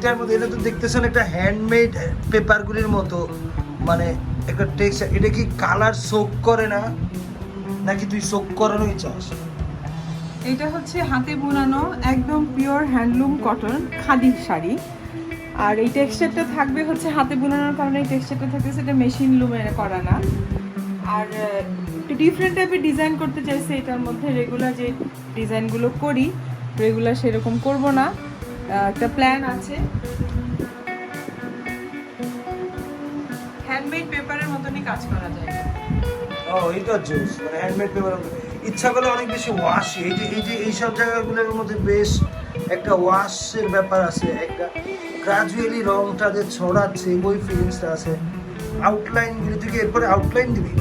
চমৎকার মতো, এটা তো দেখতেছেন একটা হ্যান্ডমেড পেপারগুলির মতো, মানে একটা টেক্সচার। এটা কি কালার সোক করে না, নাকি তুই সোক করানোই চাস? এটা হচ্ছে হাতে বোনানো একদম pure handloom cotton khadi sari. আর এই টেক্সচারটা থাকবে হচ্ছে হাতে বোনানোর কারণে এই টেক্সচারটা থাকতেছে, এটা মেশিন লুমে করা না। আর একটু ডিফারেন্ট টাইপের ডিজাইন করতে চাইছে এটার মধ্যে। রেগুলার যে ডিজাইনগুলো করি রেগুলার সেরকম করব না, একটা প্ল্যান আছে। হ্যান্ডমেড পেপারের মতনই কাজ করা যায়। ও এটা জোস, মানে হ্যান্ডমেড পেপার। ইচ্ছা করলে অনেক বেশি ওয়াশি, এই যে এইসব জায়গাগুলোর মধ্যে বেশ একটা ওয়াশের ব্যাপার আছে, একটা গ্রাজুয়ালি রংটা যে ছড়াচ্ছে ওই ফিলিংসটা আছে। আউটলাইনগুলি তুই কি এরপরে আউটলাইন দিবি?